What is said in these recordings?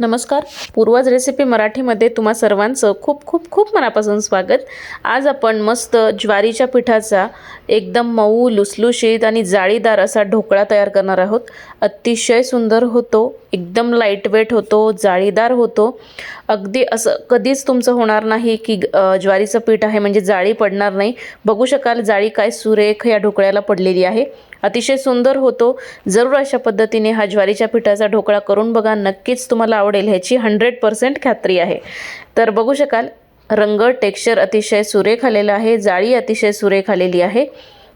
नमस्कार, पूर्वज रेसिपी मराठीमध्ये तुम्हा सर्वांचं खूप खूप खूप मनापासून स्वागत। आज आपण मस्त ज्वारीच्या पिठाचा एकदम मऊ लुसलुशीत आणि जाळीदार असा ढोकळा तयार करणार आहोत। अतिशय सुंदर होतो, एकदम लाईट वेट होतो, जाळीदार होतो। अगदी असं कधीच तुमचं होणार नाही की ज्वारीचं पीठ आहे म्हणजे जाळी पडणार नाही। बघू शकाल जाळी काय सुरेख या ढोकळ्याला पडलेली आहे। अतिशय सुंदर होतो। जरूर अशा पद्धतीने हा ज्वारीच्या पिठाचा ढोकळा करून बघा, नक्कीच तुम्हाला आवडेल ह्याची 100% खात्री आहे। तर बघू शकाल रंग टेक्स्चर अतिशय सुरेख आलेला आहे, जाळी अतिशय सुरेख आलेली आहे।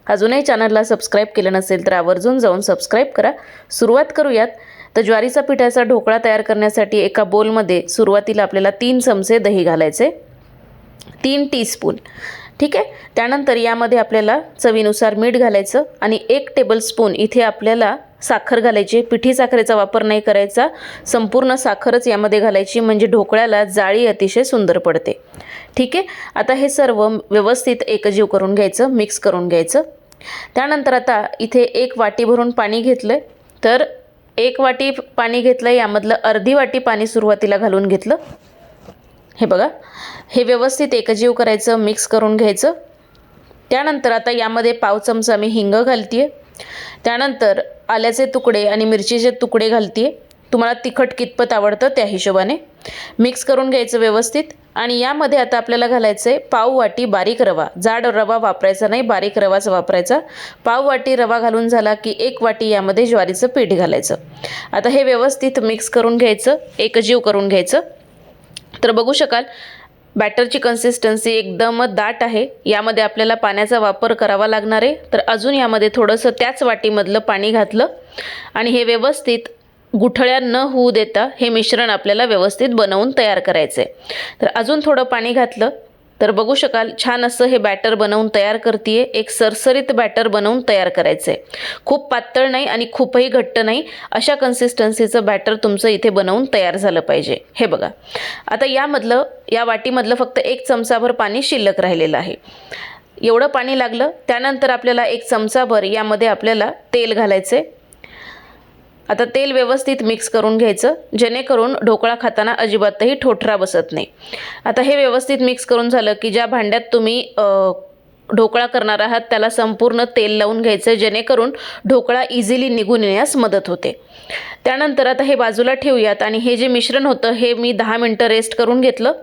अजूनही चॅनलला सबस्क्राइब केलं नसेल तर आवर्जून जाऊन सबस्क्राइब करा। सुरुवात करूयात। तर ज्वारीचा पिठाचा ढोकळा तयार करण्यासाठी एका बोलमध्ये सुरुवातीला आपल्याला 3 चमचे दही घालायचे, 3 टीस्पून, ठीक आहे। त्यानंतर यामध्ये आपल्याला चवीनुसार मीठ घालायचं आणि 1 टेबलस्पून इथे आपल्याला साखर घालायची। पिठी साखरेचा वापर नाही करायचा, संपूर्ण साखरच यामध्ये घालायची, म्हणजे ढोकळ्याला जाळी अतिशय सुंदर पडते, ठीक आहे। आता हे सर्व व्यवस्थित एकजीव करून घ्यायचं, मिक्स करून घ्यायचं। त्यानंतर आता इथे 1 वाटी भरून पाणी घेतलं, तर 1 वाटी पाणी घेतलं, यामधलं अर्धी वाटी पाणी सुरुवातीला घालून घेतलं। हे बघा, हे व्यवस्थित एकजीव करायचं, मिक्स करून घ्यायचं। त्यानंतर आता यामध्ये पाव चमचा मी हिंग घालतीये, त्यानंतर आल्याचे तुकडे आणि मिरचीचे तुकडे घालतीये। तुम्हाला तिखट कितपत आवडतं त्या हिशोबाने मिक्स करून घ्यायचं व्यवस्थित। आणि यामध्ये आता आपल्याला घालायचे पाव वाटी बारीक रवा, जाड रवा वापरायचा नाही, बारीक रवाच वापरायचा। पाव वाटी रवा घालून झाला की 1 वाटी यामध्ये ज्वारीचं पीठ घालायचं। आता हे व्यवस्थित मिक्स करून घ्यायचं, एकजीव करून घ्यायचं। तर बघू शकाल बॅटरची कन्सिस्टन्सी एकदम दाट आहे। यामध्ये आपल्याला पाण्याचा वापर करावा लागणार आहे, तर अजून यामध्ये थोडंसं त्याच वाटीमधलं पाणी घातलं आणि हे व्यवस्थित गुठळ्या न होऊ देता हे मिश्रण आपल्याला व्यवस्थित बनवून तयार करायचं आहे। तर अजून थोडं पाणी घातलं, तर बघू शकाल छान असं हे बॅटर बनवून तयार करतीये। एक सरसरीत बॅटर बनवून तयार करायचं आहे, खूप पातळ नाही आणि खूपही घट्ट नाही, अशा कन्सिस्टन्सीचं बॅटर तुमचं इथे बनवून तयार झालं पाहिजे। हे बघा, आता या वाटीमधलं फक्त 1 चमचाभर पाणी शिल्लक राहिलेलं आहे, एवढं पाणी लागलं। त्यानंतर आपल्याला 1 चमचाभर यामध्ये आपल्याला तेल घालायचे। आता तेल व्यवस्थित मिक्स करून घ्यायचं, जेणेकरून ढोकळा खाताना अजिबातही ठोठरा बसत नाही। आता हे व्यवस्थित मिक्स करून झालं की ज्या भांड्यात तुम्ही ढोकळा करणार आहात त्याला संपूर्ण तेल लावून घ्यायचं, जेणेकरून ढोकळा इझिली निघून येण्यास मदत होते। त्यानंतर आता हे बाजूला ठेवूयात आणि हे जे मिश्रण होतं हे मी 10 मिनिटं रेस्ट करून घेतलं।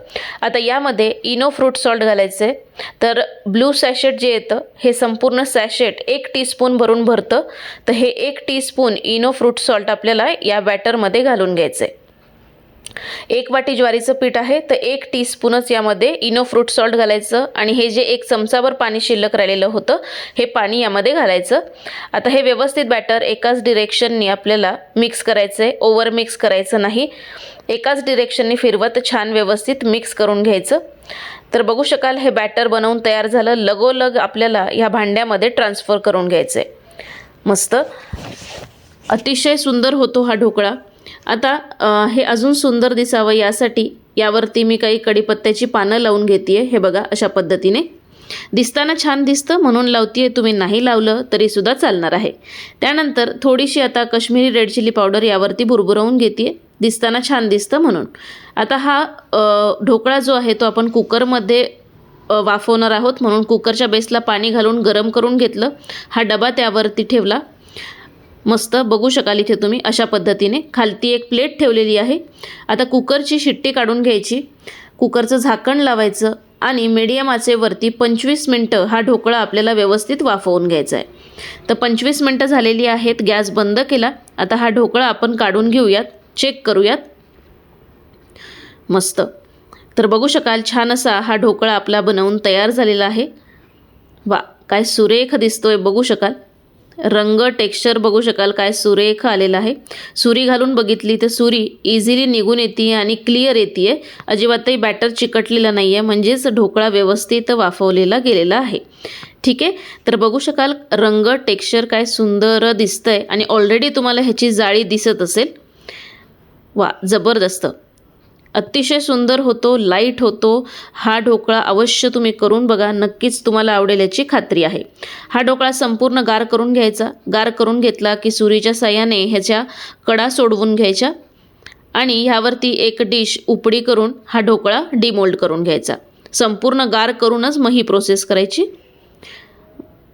आता यामध्ये इनो फ्रूट सॉल्ट घालायचं आहे, तर ब्लू सॅशेट जे येतं हे संपूर्ण सॅशेट 1 टीस्पून भरून भरतं, तर हे 1 टीस्पून इनो फ्रूट सॉल्ट आपल्याला या बॅटरमध्ये घालून घ्यायचं आहे। 1 वाटी ज्वारीचं पीठ आहे, तर 1 टीस्पूनच यामध्ये इनो फ्रूट सॉल्ट घालायचं आणि हे जे 1 चमचाभर पाणी शिल्लक राहिलेलं होतं हे पाणी यामध्ये घालायचं। आता हे व्यवस्थित बॅटर एकाच डिरेक्शननी आपल्याला मिक्स करायचं आहे, ओव्हर मिक्स करायचं नाही, एकाच डिरेक्शननी फिरवत छान व्यवस्थित मिक्स करून घ्यायचं। तर बघू शकाल हे बॅटर बनवून तयार झालं, लगोलग आपल्याला ह्या भांड्यामध्ये ट्रान्सफर करून घ्यायचं आहे। मस्त अतिशय सुंदर होतो हा ढोकळा। आता हे अजून सुंदर दिसावं यासाठी यावरती मी काही कढीपत्त्याची पानं लावून घेते। हे बघा, अशा पद्धतीने दिसताना छान दिसतं म्हणून लावते, तुम्ही नाही लावलं तरी सुद्धा चालणार आहे। त्यानंतर थोडीशी आता काश्मीरी रेड चिली पावडर यावरती भुरभुरवून घेते, दिसताना छान दिसतं म्हणून। आता हा ढोकळा जो आहे तो आपण कुकरमध्ये वाफवणार आहोत, म्हणून कुकरच्या बेसला पाणी घालून गरम करून घेतलं। हा डबा त्यावरती ठेवला, मस्त बघू शकाल इथे तुम्ही अशा पद्धतीने खालती एक प्लेट ठेवलेली आहे। आता कुकरची शिट्टी काढून घ्यायची, कुकरचं झाकण लावायचं आणि मीडियम आचेवरती 25 मिनटं हा ढोकळा आपल्याला व्यवस्थित वाफवून घ्यायचा आहे। तर 25 मिनटं झालेली आहेत, गॅस बंद केला। आता हा ढोकळा आपण काढून घेऊयात, चेक करूयात। मस्त, तर बघू शकाल छान असा हा ढोकळा आपला बनवून तयार झालेला आहे। वा, काय सुरेख दिसतोय, बघू शकाल रंग टेक्स्चर बघू शकाल काय सुरेख आलेला आहे। सुरी घालून बघितली तर सुरी इझिली निघून येते आणि क्लिअर येते, अजिबातही बॅटर चिकटलेलं नाही आहे, म्हणजेच ढोकळा व्यवस्थित वाफवलेला गेलेला आहे, ठीक आहे। तर बघू शकाल रंग टेक्स्चर काय सुंदर दिसतंय आणि ऑलरेडी तुम्हाला ह्याची जाळी दिसत असेल। वा, जबरदस्त, अतिशय सुंदर होतो, लाईट होतो हा ढोकळा। अवश्य तुम्ही करून बघा, नक्कीच तुम्हाला आवडेल याची खात्री आहे। हा ढोकळा संपूर्ण गार करून घ्यायचा, गार करून घेतला की सुरीच्या साहाय्याने ह्याच्या कडा सोडवून घ्यायच्या आणि ह्यावरती एक डिश उपडी करून हा ढोकळा डिमोल्ड करून घ्यायचा. संपूर्ण गार करूनच मग ही प्रोसेस करायची.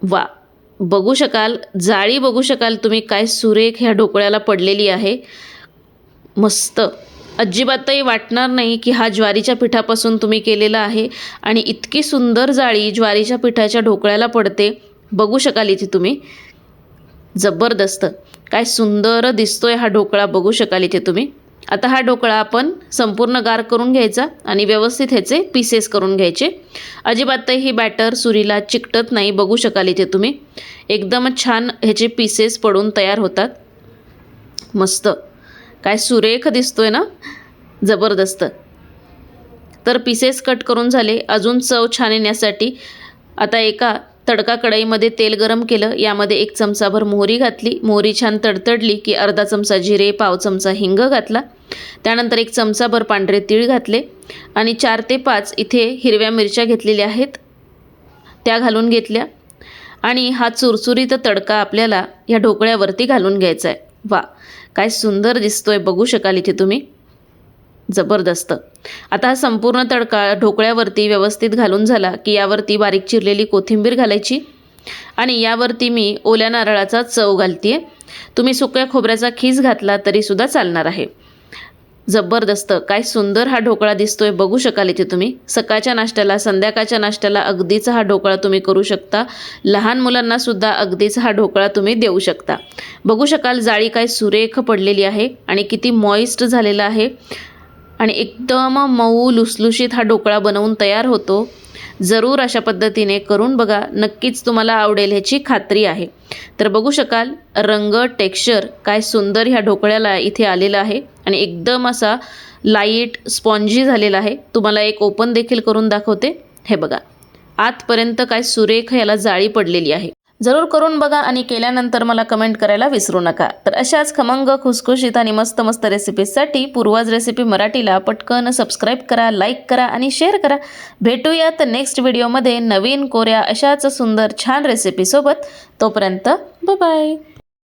वा, बघू शकाल, जाळी बघू शकाल तुम्ही काय सुरेख ह्या ढोकळ्याला पडलेली आहे. मस्त, अजिबातही वाटणार नाही की हा ज्वारीच्या पिठापासून तुम्ही केलेला आहे. आणि इतकी सुंदर जाळी ज्वारीच्या पिठाच्या ढोकळ्याला पडते, बघू शकाल इथे तुम्ही. जबरदस्त, काय सुंदर दिसतोय हा ढोकळा, बघू शकाल इथे तुम्ही. आता हा ढोकळा आपण संपूर्ण गार करून घ्यायचा आणि व्यवस्थित ह्याचे पीसेस करून घ्यायचे. अजिबातही ही बॅटर सुरीला चिकटत नाही, बघू शकाल इथे तुम्ही. एकदम छान ह्याचे पीसेस पडून तयार होतात. मस्त, काय सुरेख दिसतोय ना, जबरदस्त. तर पीसेस कट करून झाले. अजून चव छान येण्यासाठी आता एका तडका कढईमध्ये तेल गरम केलं. यामध्ये 1 चमचाभर मोहरी घातली. मोहरी छान तडतडली की अर्धा चमचा जिरे, पाव चमचा हिंग घातला. त्यानंतर 1 चमचाभर पांढरे तीळ घातले आणि 4 ते 5 इथे हिरव्या मिरच्या घेतलेल्या आहेत, त्या घालून घेतल्या. आणि हा चुरचुरीत तडका आपल्याला ह्या ढोकळ्यावरती घालून घ्यायचा आहे. वा, काय सुंदर दिसतोय, बघू शकाल इथे तुम्ही. जबरदस्त. आता हा संपूर्ण तडका ढोकळ्यावरती व्यवस्थित घालून झाला की यावरती बारीक चिरलेली कोथिंबीर घालायची आणि यावरती मी ओल्या नारळाचा चव घालते. तुम्ही सुक्या खोबऱ्याचा खीस घातला तरीसुद्धा चालणार आहे. जबरदस्त, काय सुंदर हा ढोकळा दिसतोय, बघू शकाल इथे तुम्ही. सकाळच्या नाश्त्याला, संध्याकाळच्या नाश्त्याला अगदीच हा ढोकळा तुम्ही करू शकता. लहान मुलांनासुद्धा अगदीच हा ढोकळा तुम्ही देऊ शकता. बघू शकाल जाळी काय सुरेख पडलेली आहे आणि किती मॉइस्ट झालेला आहे आणि एकदम मऊ लुसलुशीत हा ढोकळा बनवून तयार होतो. जरूर अशा पद्धतीने करून बघा, नक्कीच तुम्हाला आवडेल ह्याची खात्री आहे. तर बघू शकाल रंग, टेक्स्चर काय सुंदर ह्या ढोकळ्याला इथे आलेला आहे आणि एकदम असा लाईट स्पॉन्जी झालेला आहे. तुम्हाला एक ओपन देखील करून दाखवते. हे बघा, आतपर्यंत काय सुरेख याला जाळी पडलेली आहे. जरूर करून बघा आणि केल्यानंतर मला कमेंट करायला विसरू नका. तर अशाच खमंग, खुसखुशीत आणि मस्त मस्त रेसिपीजसाठी पूर्वाज रेसिपी मराठीला पटकन सबस्क्राईब करा, लाईक करा आणि शेअर करा. भेटूयात नेक्स्ट व्हिडिओमध्ये नवीन कोऱ्या अशाच सुंदर छान रेसिपीसोबत. तोपर्यंत बाय बाय.